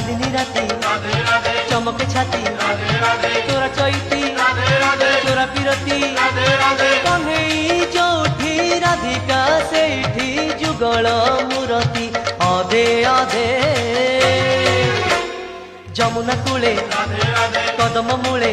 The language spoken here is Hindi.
चांदनी राती चमके छाती तोरा चैती तोरा पिरती कन्हई जोठी राधिका सेठी जुगल मूरती अधे अधे जमुना कूले कदम मूले